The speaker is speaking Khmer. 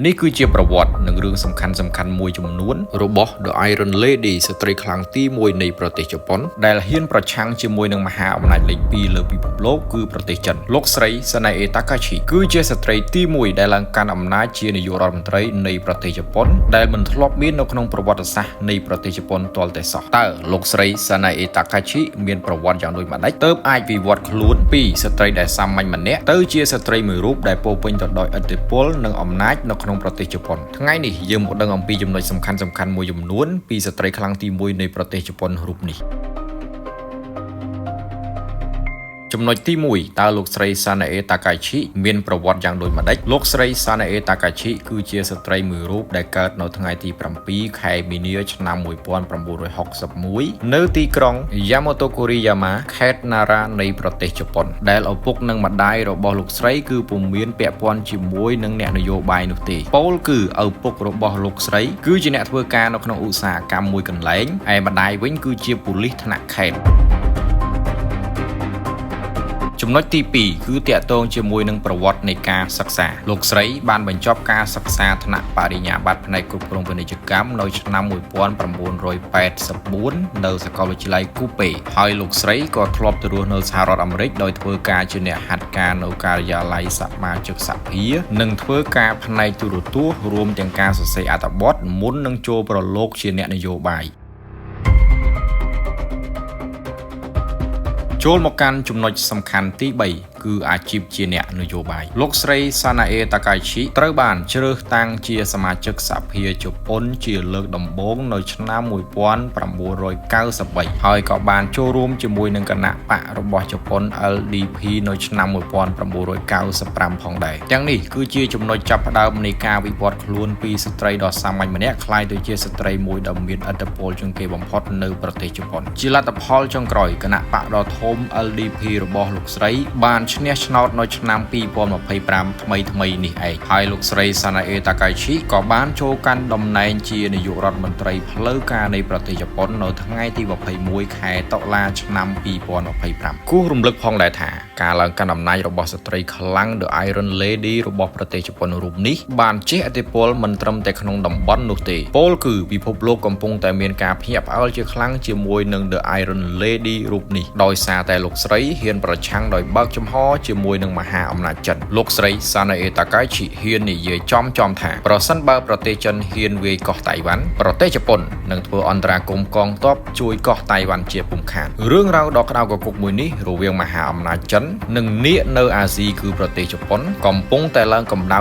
នេះគឺជាប្រវត្តិនិងរឿងសំខាន់មួយចំនួនរបស់ The Iron Lady ស្ត្រីខ្លាំងទី1នៃប្រទេសជប៉ុនដែលហ៊ានប្រឆាំងជាមួយនឹងមហាអំណាចលេខ2លើពិភពលោកគឺប្រទេសចិនលោកស្រី Sanae Takahashi គឺជាស្ត្រីទី1ដែលឡើងកាន់អំណាចជានាយករដ្ឋមន្ត្រីនៃប្រទេសជប៉ុនដែលមិនធ្លាប់មាននៅក្នុងប្រវត្តិសាស្ត្រនៃប្រទេសជប៉ុនទាល់តែសោះតើលោកស្រី Sanae Takahashi មានប្រវត្តិយ៉ាងដូចម្តេចទើបអាចវិវត្តខ្លួនពីស្ត្រីដែលសាមញ្ញម្នាក់ទៅជាស្ត្រីមួយរូបដែលពោពេញទៅដោយឥទ្ធិពលនិងអំណាចនៅក្នុងប្រទេសជប៉ុនថ្ងៃនេះយើងមកដឹងអំពីចំណុចសំខាន់មួយចំនួនពីស្ត្រីខ្លាំងទី1នៃប្រទេសជប៉ុនរូបនេះចំណុចទី1តើលោកស្រី Sanae Takahashi មានប្រវត្តិយ៉ាងដូចម្តេចលោកស្រី Sanae Takahashi គឺជាស្ត្រីមួយរូបដែលកើតនៅថ្ងៃទី7ខែមីនាឆ្នាំ1961នៅទីក្រុង Yamato Koriyama ខេត្ត Nara នៃប្រទេសជប៉ុនដែលឪពុកនិងម្ដាយរបស់លោកស្រីគឺពុំមានពាក់ព័ន្ធជាមួយនឹងអ្នកនយោបាយនោះទេពោលគឺឪពុករបស់លោកស្រីគឺជាអ្នកធ្វើការនៅក្នុងឧស្សាហកម្មមួយកន្លែងឯម្ដាយវិញគឺជាប៉ូលីសថ្នាក់ខេត្តចំណុចទី2គឺតាក់ទងជាមួយនឹងប្រវត្តិនៃការសិក្សាលោកស្រីបានបញ្ចប់ការសិក្សាថ្នាក់បរិញ្ញាបត្រផ្នែកគ្រប់គ្រងពាណិជ្ជកម្មនៅឆ្នាំ1984នៅសាកលវិទ្យាល័យគូពេហើយលោកស្រីក៏ធ្លាប់ទៅរស់នៅសហរដ្ឋអាមេរិកដោយធ្វើការជាអ្នកហាត់ការនៅការិយាល័យសមាជិកសភានិងធ្វើការផ្នែកទូរទស្សន៍រួមទាំងការសរសេរអត្ថបទមុននឹងចូលប្រឡូកជាអ្នកនយោបាយចូលមកកាន់ចំណុចសំខាន់ទី3គឺអាជីពជាអ្នកនយោបាយលោកស្រី Sanae Takahashi ត្រូវបានជ្រើសតាំងជាសមាជិកសភាជប៉ុនជាលើកដំបូងនៅឆ្នាំ1993ហើយក៏បានចូលរួមជាមួយនឹងគណៈបករបស់ជប៉ុន LDP នៅឆ្នាំ1995ផងដែរទាំងនេះគឺជាចំណុចចាប់ផ្ដើមនៃការវិវត្តខ្លួនពីស្ត្រីដ៏សាមញ្ញម្នាក់ក្លាយទៅជាស្ត្រីមួយដ៏មានឥទ្ធិពលជាងគេបំផុតនៅប្រទេសជប៉ុនជាលទ្ធផលចុងក្រោយគណៈបកដ៏ធំ LDP របស់លោកស្រីបានឈ្នះឆ្នោតនៅឆ្នាំ2025ថ្មីនេះឯងហើយលោកស្រី Sanae Takahashi ក៏បានចូលកាន់តំណែងជានាយករដ្ឋមន្ត្រីផ្លូវការនៃប្រទេសជប៉ុននៅថ្ងៃទី21ខែតុលាឆ្នាំ2025គួររំលឹកផងដែរថាការឡើងកាន់អំណាចរបស់ស្ត្រីខ្លាំង The Iron Lady របស់ប្រទេសជប៉ុនរូបនេះបានជះឥទ្ធិពលមិនត្រឹមតែក្នុងតំបន់នោះទេពោលគឺពិភពលោកកំពុងតែមានការភ្ញាក់ផ្អើលជាខ្លាំងជាមួយនឹង The Iron Lady រូបនេះដោយសារតែលោកស្រីហ៊ានប្រឆាំងដោយបើកចំហជាមួយនឹងមហាអំណាចចិនលោកស្រី Sanae Takahashi ហ៊ាននិយាយចំថាប្រសិនបើប្រទេសចិនហ៊ានវាយកោះតៃវ៉ាន់ប្រទេសជប៉ុននឹងធ្វើអន្តរាគមន៍កងទ័ពជួយកោះតៃវ៉ាន់ជាពុំខានរឿងរ៉ាវដ៏ក្តៅគគុកមួយនេះរវាងមហាអំណាចចិននិងនាគនៅអាស៊ីគឺប្រទេសជប៉ុនកំពុងតែឡើងកម្ដៅ